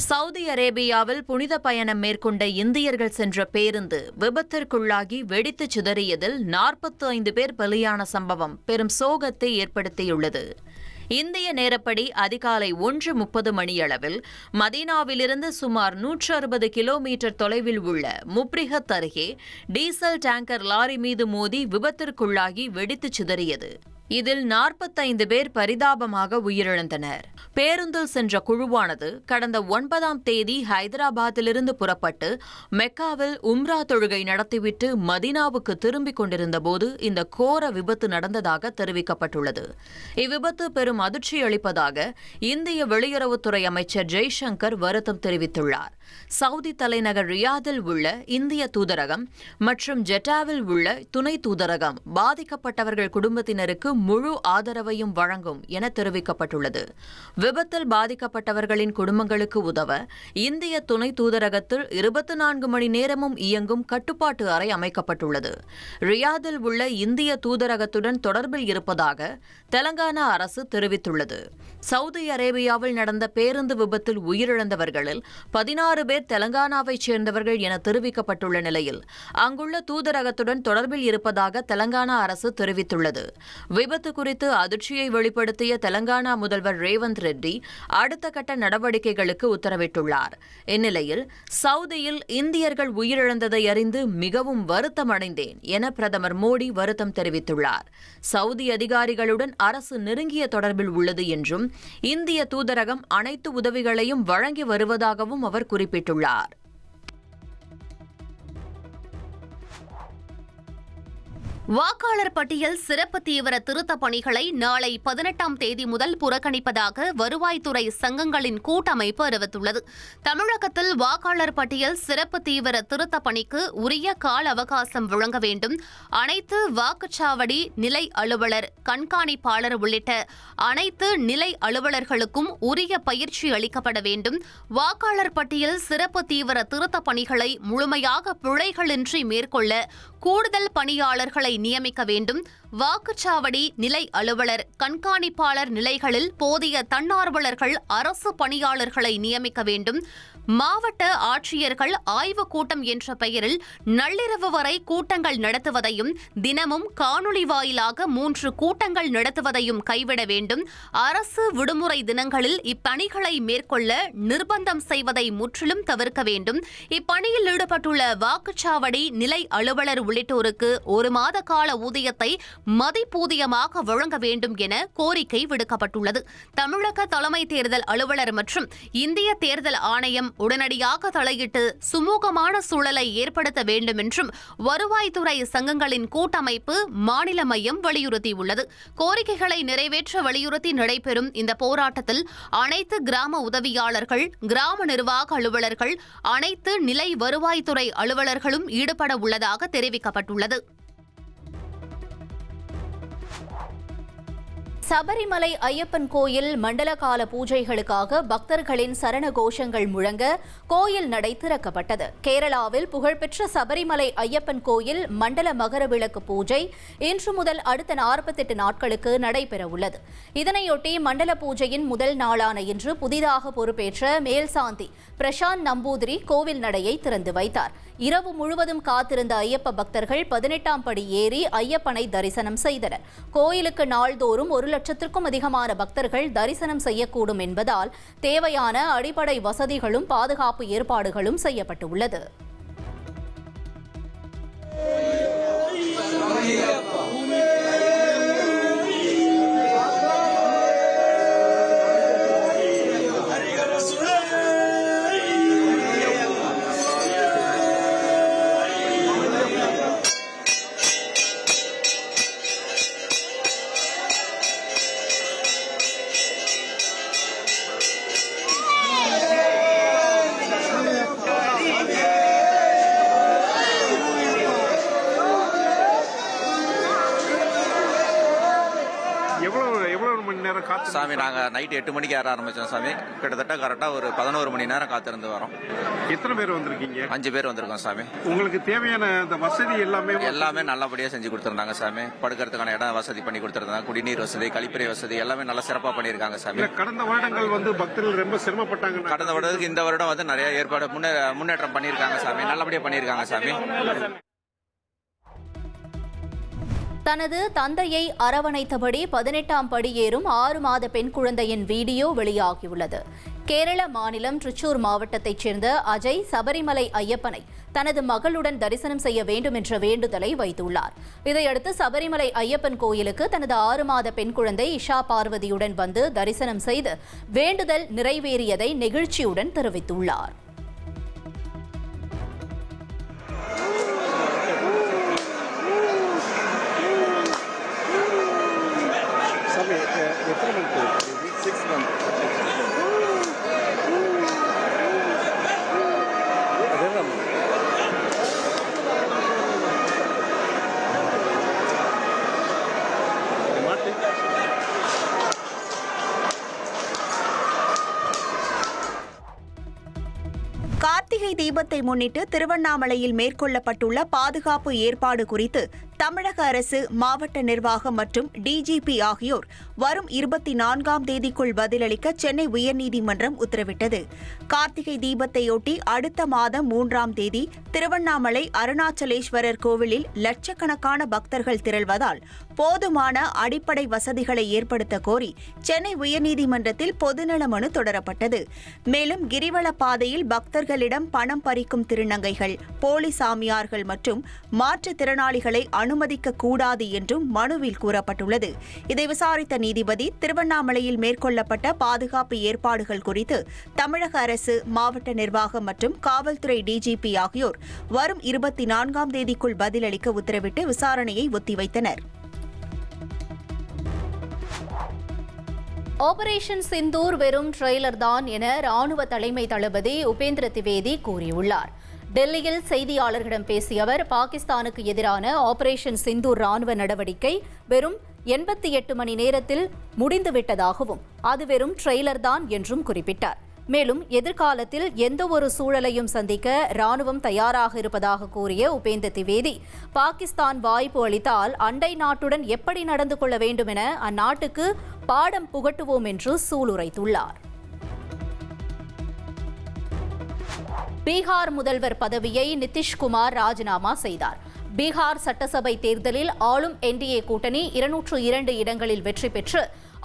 Saudi அரேபியாவில் புனித பயணம் மேற்கொண்ட இந்தியர்கள் சென்ற பேருந்து விபத்திற்குள்ளாகி வெடித்து சிதறியதில் 45 பேர் பலியான சம்பவம் பெரும் சோகத்தை ஏற்படுத்தியுள்ளது. இந்திய நேரப்படி அதிகாலை 1:30 மணியளவில் மதீனாவிலிருந்து சுமார் 160 கிலோமீட்டர் தொலைவில் உள்ள முப்ரிஹத் அருகே டீசல் டேங்கர் லாரி மீது மோதி விபத்திற்குள்ளாகி வெடித்து சிதறியது. இதில் 45 பேர் பரிதாபமாக உயிரிழந்தனர். பேருந்தில் சென்ற குழுவானது கடந்த 9ஆம் தேதி ஹைதராபாத்திலிருந்து புறப்பட்டு மெக்காவில் உம்ரா தொழுகை நடத்திவிட்டு மதீனாவுக்கு திரும்பிக் கொண்டிருந்தபோது இந்த கோர விபத்து நடந்ததாக தெரிவிக்கப்பட்டுள்ளது. இவ்விபத்து பெரும் அதிர்ச்சி அளிப்பதாக இந்திய வெளியுறவுத்துறை அமைச்சர் ஜெய்சங்கர் வருத்தம் தெரிவித்துள்ளார். சவுதி தலைநகர் ரியாதில் உள்ள இந்திய தூதரகம் மற்றும் ஜெட்டாவில் உள்ள துணை தூதரகம் பாதிக்கப்பட்டவர்கள் குடும்பத்தினருக்கு முழு ஆதரவையும் வழங்கும் என தெரிவிக்கப்பட்டுள்ளது. விபத்தில் பாதிக்கப்பட்டவர்களின் குடும்பங்களுக்கு உதவ இந்திய துணை தூதரகத்தில் 24 மணி நேரமும் இயங்கும் கட்டுப்பாட்டு அறை அமைக்கப்பட்டுள்ளது. ரியாதில் உள்ள இந்திய தூதரகத்துடன் தொடர்பில் இருப்பதாக தெலங்கானா அரசு தெரிவித்துள்ளது. சவுதி அரேபியாவில் நடந்த பேருந்து விபத்தில் உயிரிழந்தவர்களில் 16 பேர் தெலங்கானாவைச் சேர்ந்தவர்கள் என தெரிவிக்கப்பட்டுள்ள நிலையில் அங்குள்ள தூதரகத்துடன் தொடர்பில் இருப்பதாக தெலங்கானா அரசு தெரிவித்துள்ளது. விபத்து குறித்து அதிர்ச்சியை வெளிப்படுத்திய தெலங்கானா முதல்வர் ரேவந்த் ரெட்டி அடுத்த கட்ட நடவடிக்கைகளுக்கு உத்தரவிட்டுள்ளார். இந்நிலையில் சவுதியில் இந்தியர்கள் உயிரிழந்ததை அறிந்து மிகவும் வருத்தமடைந்தேன் என பிரதமர் மோடி வருத்தம் தெரிவித்துள்ளார். சவுதி அதிகாரிகளுடன் அரசு நெருங்கிய தொடர்பில் உள்ளது என்றும் இந்திய தூதரகம் அனைத்து உதவிகளையும் வழங்கி வருவதாகவும் அவர் குறிப்பிட்டுள்ளார். வாக்காளர் பட்டியல் சிறப்பு தீவிர திருத்தப் பணிகளை நாளை 18ஆம் தேதி முதல் புறக்கணிப்பதாக வருவாய்த்துறை சங்கங்களின் கூட்டமைப்பு அறிவித்துள்ளது. தமிழகத்தில் வாக்காளர் பட்டியல் சிறப்பு தீவிர திருத்தப் பணிக்கு உரிய கால அவகாசம் வழங்க வேண்டும். அனைத்து வாக்குச்சாவடி நிலை அலுவலர், கண்காணிப்பாளர் உள்ளிட்ட அனைத்து நிலை அலுவலர்களுக்கும் உரிய பயிற்சி அளிக்கப்பட வேண்டும். வாக்காளர் பட்டியல் சிறப்பு தீவிர திருத்தப் பணிகளை முழுமையாக பிழைகளின்றி மேற்கொள்ள கூடுதல் பணியாளர்களை நியமிக்க வேண்டும். வாக்குச்சாவடி நிலை அலுவலர், கண்காணிப்பாளர் நிலைகளில் போதிய தன்னார்வலர்கள், அரசு பணியாளர்களை நியமிக்க வேண்டும். மாவட்ட ஆட்சியர்கள் ஆய்வுக் கூட்டம் என்ற பெயரில் நள்ளிரவு வரை கூட்டங்கள் நடத்துவதையும் தினமும் காணொலி வாயிலாக 3 கூட்டங்கள் நடத்துவதையும் கைவிட வேண்டும். அரசு விடுமுறை தினங்களில் இப்பணிகளை மேற்கொள்ள நிர்பந்தம் செய்வதை முற்றிலும் தவிர்க்க வேண்டும். இப்பணியில் ஈடுபட்டுள்ள வாக்குச்சாவடி நிலை அலுவலர் உள்ளிட்டோருக்கு 1 மாத கால ஊதியத்தை மதிப்பூதியமாக வழங்க வேண்டும் என கோரிக்கை விடுக்கப்பட்டுள்ளது. தமிழக தலைமை தேர்தல் அலுவலர் மற்றும் இந்திய தேர்தல் ஆணையம் உடனடியாக தலையிட்டு சுமூகமான சூழலை ஏற்படுத்த வேண்டும் என்றும் வருவாய்த்துறை சங்கங்களின் கூட்டமைப்பு மாநில மையம் வலியுறுத்தியுள்ளது. கோரிக்கைகளை நிறைவேற்ற வலியுறுத்தி நடைபெறும் இந்த போராட்டத்தில் அனைத்து கிராம உதவியாளர்கள், கிராம நிர்வாக அலுவலர்கள், அனைத்து நிலை வருவாய்த்துறை அலுவலர்களும் ஈடுபட உள்ளதாக தெரிவிக்கப்பட்டுள்ளது. சபரிமலை ஐயப்பன் கோயில் மண்டல கால பூஜைகளுக்காக பக்தர்களின் சரண கோஷங்கள் முழங்க கோயில் நடை திறக்கப்பட்டது. கேரளாவில் புகழ்பெற்ற சபரிமலை ஐயப்பன் கோயில் மண்டல மகர விளக்கு பூஜை இன்று முதல் அடுத்த 48 நாட்களுக்கு நடைபெறவுள்ளது. இதனையொட்டி மண்டல பூஜையின் முதல் நாளான இன்று புதிதாக பொறுப்பேற்ற மேல்சாந்தி பிரசாந்த் நம்பூதிரி கோவில் நடையை திறந்து வைத்தார். இரவு முழுவதும் காத்திருந்த ஐயப்ப பக்தர்கள் 18ஆம் படி ஏறி ஐயப்பனை தரிசனம் செய்தனர். கோயிலுக்கு நாள்தோறும் 1 லட்சத்திற்கும் அதிகமான பக்தர்கள் தரிசனம் செய்யக்கூடும் என்பதால் தேவையான அடிப்படை வசதிகளும் பாதுகாப்பு ஏற்பாடுகளும் செய்யப்பட்டுள்ளது. நேரம் காத்து? சாமி நாங்கள் நைட்டு 8 மணிக்கு ஏற ஆரம்பித்தோம் சாமி. கிட்டத்தட்ட கரெக்டாக ஒரு 11 மணி நேரம் காத்திருந்து வரோம். எத்தனை பேர் வந்திருக்கீங்க? 5 பேர் வந்திருக்கோம் சாமி. உங்களுக்கு தேவையான இந்த வசதி எல்லாமே நல்லபடியாக செஞ்சு கொடுத்துருந்தாங்க சாமி. படுக்கிறதுக்கான இடம் வசதி பண்ணி கொடுத்துருந்தாங்க. குடிநீர் வசதி, கழிப்பறை வசதி எல்லாமே நல்லா சிறப்பாக பண்ணியிருக்காங்க சாமி. கடந்த வருடங்கள் பக்தர்கள் ரொம்ப சிரமப்பட்டாங்க. கடந்த வருடத்துக்கு இந்த வருடம் நிறைய ஏற்பாடு முன்னேற்றம் பண்ணியிருக்காங்க சாமி. நல்லபடியாக பண்ணியிருக்காங்க சாமி. தனது தந்தையை அரவணைத்தபடி 18ஆம் படி ஏறும் 6 மாத பெண் குழந்தையின் வீடியோ வெளியாகியுள்ளது. கேரள மாநிலம் திருச்சூர் மாவட்டத்தைச் சேர்ந்த அஜய் சபரிமலை ஐயப்பனை தனது மகளுடன் தரிசனம் செய்ய வேண்டும் என்ற வேண்டுதலை வைத்துள்ளார். இதையடுத்து சபரிமலை ஐயப்பன் கோயிலுக்கு தனது 6 மாத பெண் குழந்தை இஷா பார்வதியுடன் வந்து தரிசனம் செய்து வேண்டுதல் நிறைவேறியதை நெகிழ்ச்சியுடன் தெரிவித்துள்ளார். கார்த்திகை தீபத்தை முன்னிட்டு திருவண்ணாமலையில் மேற்கொள்ளப்பட்டுள்ள பாதுகாப்பு ஏற்பாடு குறித்து தமிழக அரசு, மாவட்ட நிர்வாகம் மற்றும் டிஜிபி ஆகியோர் வரும் 24ஆம் தேதிக்குள் பதிலளிக்க சென்னை உயர்நீதிமன்றம் உத்தரவிட்டது. கார்த்திகை தீபத்தையொட்டி அடுத்த மாதம் 3ஆம் தேதி திருவண்ணாமலை அருணாச்சலேஸ்வரர் கோவிலில் லட்சக்கணக்கான பக்தர்கள் திரள்வதால் போதுமான அடிப்படை வசதிகளை ஏற்படுத்த கோரி சென்னை உயர்நீதிமன்றத்தில் பொதுநல மனு தொடரப்பட்டது. மேலும் கிரிவல பாதையில் பக்தர்களிடம் பணம் பறிக்கும் திருநங்கைகள், போலி சாமியார்கள் மற்றும் மாற்றுத்திறனாளிகளை அனுமதிக்க கூடாது என்றும் மனுவில் கூறப்பட்டுள்ளது. இதை விசாரித்த நீதிபதி திருவண்ணாமலையில் மேற்கொள்ளப்பட்ட பாதுகாப்பு ஏற்பாடுகள் குறித்து தமிழக அரசு, மாவட்ட நிர்வாகம் மற்றும் காவல்துறை டிஜிபி ஆகியோர் வரும் 24ஆம் தேதிக்குள் பதிலளிக்க உத்தரவிட்டு விசாரணையை ஒத்திவைத்தனர். ஆபரேஷன் சிந்தூர் வெறும் ட்ரெய்லர் தான் என ராணுவ தலைமை தளபதி உபேந்திர திவேதி கூறியுள்ளார். டெல்லியில் செய்தியாளர்களிடம் பேசிய அவர், பாகிஸ்தானுக்கு எதிரான ஆபரேஷன் சிந்தூர் ராணுவ நடவடிக்கை வெறும் 88 மணி நேரத்தில் முடிந்துவிட்டதாகவும் அது வெறும் ட்ரெய்லர் தான் என்றும் குறிப்பிட்டார். மேலும் எதிர்காலத்தில் எந்தவொரு சூழலையும் சந்திக்க ராணுவம் தயாராக இருப்பதாக கூறிய உபேந்திர திவேதி, பாகிஸ்தான் வாய்ப்பு அளித்தால் அண்டை நாட்டுடன் எப்படி நடந்து கொள்ள வேண்டும் என அந்நாட்டுக்கு பாடம் புகட்டுவோம் என்று சூளுரைத்துள்ளார். பீகார் முதல்வர் பதவியை நிதிஷ்குமார் ராஜினாமா செய்தார். பீகார் சட்டசபை தேர்தலில் ஆளும் என்டிஏ கூட்டணி 202 இடங்களில் வெற்றி பெற்று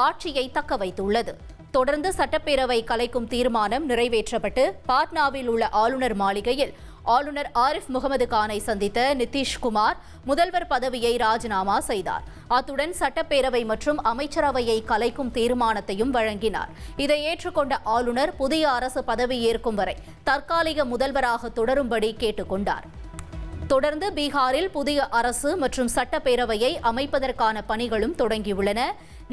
ஆட்சியை தக்க வைத்துள்ளது. தொடர்ந்து சட்டப்பேரவை கலைக்கும் தீர்மானம் நிறைவேற்றப்பட்டு பாட்னாவில் உள்ள ஆளுநர் மாளிகையில் ஆளுநர் ஆரிஃப் முகமது கானை சந்தித்த நிதிஷ்குமார் முதல்வர் பதவியை ராஜினாமா செய்தார். அத்துடன் சட்டப்பேரவை மற்றும் அமைச்சரவையை கலைக்கும் தீர்மானத்தையும் வழங்கினார். இதை ஏற்றுக்கொண்ட ஆளுநர் புதிய அரசு பதவியேற்கும் வரை தற்காலிக முதல்வராக தொடரும்படி கேட்டுக்கொண்டார். தொடர்ந்து பீகாரில் புதிய அரசு மற்றும் சட்டப்பேரவையை அமைப்பதற்கான பணிகளும் தொடங்கியுள்ளன.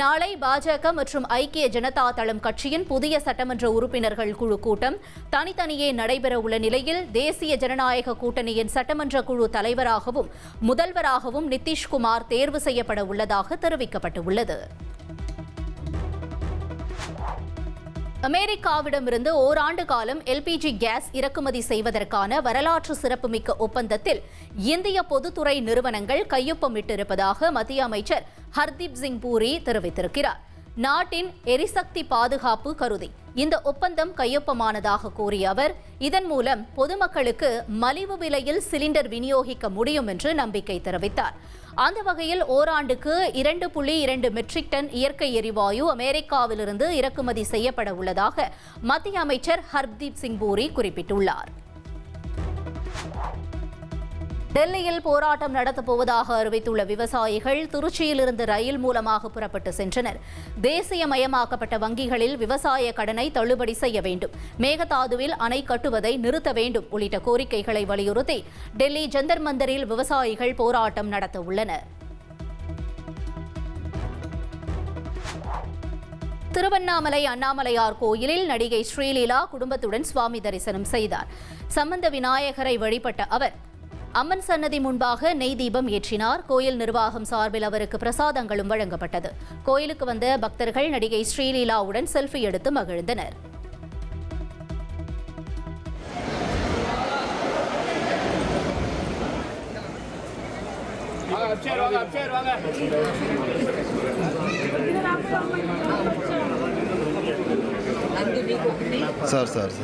நாளை பாஜக மற்றும் ஐக்கிய ஜனதா தளம் கட்சியின் புதிய சட்டமன்ற உறுப்பினர்கள் குழு கூட்டம் தனித்தனியே நடைபெறவுள்ள நிலையில் தேசிய ஜனநாயக கூட்டணியின் சட்டமன்ற குழு தலைவராகவும் முதல்வராகவும் நிதிஷ்குமார் தேர்வு செய்யப்பட உள்ளதாக தெரிவிக்கப்பட்டுள்ளது. அமெரிக்காவிடமிருந்து ஓராண்டு காலம் எல்பிஜி கேஸ் இறக்குமதி செய்வதற்கான வரலாற்று சிறப்புமிக்க ஒப்பந்தத்தில் இந்திய பொதுத்துறை நிறுவனங்கள் கையொப்பமிட்டிருப்பதாக மத்திய அமைச்சர் ஹர்தீப் சிங் பூரி தெரிவித்திருக்கிறார். நாட்டின் எரிசக்தி பாதுகாப்பு கருதி இந்த ஒப்பந்தம் கையொப்பமானதாக கூறிய அவர், இதன் மூலம் பொதுமக்களுக்கு மலிவு விலையில் சிலிண்டர் விநியோகிக்க முடியும் என்று நம்பிக்கை தெரிவித்தார். அந்த வகையில் ஓராண்டுக்கு 2.2 மெட்ரிக் டன் இயற்கை எரிவாயு அமெரிக்காவிலிருந்து இறக்குமதி செய்யப்பட உள்ளதாக மத்திய அமைச்சர் ஹர்தீப் சிங் பூரி குறிப்பிட்டுள்ளார். டெல்லியில் போராட்டம் நடத்தப்போவதாக அறிவித்துள்ள விவசாயிகள் திருச்சியிலிருந்து ரயில் மூலமாக புறப்பட்டு சென்றனர். தேசியமயமாக்கப்பட்ட வங்கிகளில் விவசாய கடனை தள்ளுபடி செய்ய வேண்டும், மேகதாதுவில் அணை கட்டுவதை நிறுத்த வேண்டும் உள்ளிட்ட கோரிக்கைகளை வலியுறுத்தி டெல்லி ஜந்தர் மந்தரில் விவசாயிகள் போராட்டம் நடத்த உள்ளனர். திருவண்ணாமலை அண்ணாமலையார் கோயிலில் நடிகை ஸ்ரீலீலா குடும்பத்துடன் சுவாமி தரிசனம் செய்தார். சம்பந்த விநாயகரை வழிபட்ட அவர் அம்மன் சன்னதி முன்பாக நெய் தீபம் ஏற்றினார். கோயில் நிர்வாகம் சார்பில் அவருக்கு பிரசாதங்களும் வழங்கப்பட்டது. கோயிலுக்கு வந்த பக்தர்கள் நடிகை ஸ்ரீலீலாவுடன் செல்ஃபி எடுத்து மகிழ்ந்தனர். சார்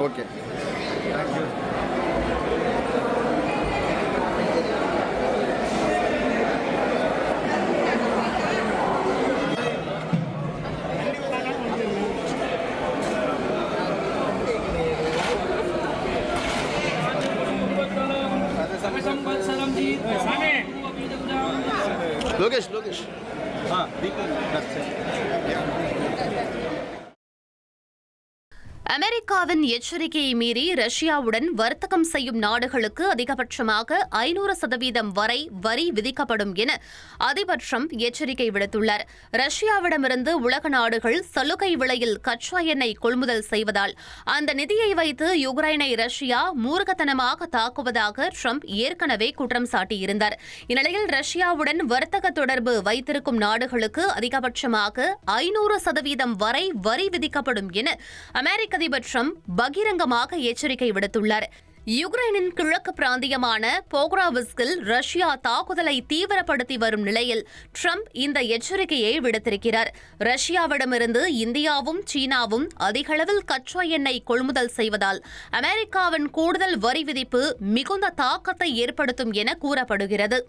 ஓகே லோகேஷ் அமெரிக்காவின் எச்சரிக்கையை மீறி ரஷ்யாவுடன் வர்த்தகம் செய்யும் நாடுகளுக்கு அதிகபட்சமாக 500% வரை வரி விதிக்கப்படும் என அதிபர் ட்ரம்ப் எச்சரிக்கை விடுத்துள்ளார். ரஷ்யாவிடமிருந்து உலக நாடுகள் சலுகை விலையில் கச்சா எண்ணெய் கொள்முதல் செய்வதால் அந்த நிதியை வைத்து யுக்ரைனை ரஷ்யா மூர்க்கத்தனமாக தாக்குவதாக ட்ரம்ப் ஏற்கனவே குற்றம் சாட்டியிருந்தார். இந்நிலையில் ரஷ்யாவுடன் வர்த்தக தொடர்பு வைத்திருக்கும் நாடுகளுக்கு அதிகபட்சமாக 500% வரை வரி விதிக்கப்படும் என அமெரிக்க அதிபர் ட்ரம்ப் பகிரங்கமாக எச்சரிக்கை விடுத்துள்ளார். யுக்ரைனின் கிழக்கு பிராந்தியமான போக்ராவிஸ்கில் ரஷ்யா தாக்குதலை தீவிரப்படுத்தி வரும் நிலையில் ட்ரம்ப் இந்த எச்சரிக்கையை விடுத்திருக்கிறார். ரஷ்யாவிடமிருந்து இந்தியாவும் சீனாவும் அதிகளவில் கச்சா எண்ணெய் கொள்முதல் செய்வதால் அமெரிக்காவின் கூடுதல் வரி விதிப்பு மிகுந்த தாக்கத்தை ஏற்படுத்தும் என கூறப்படுகிறது.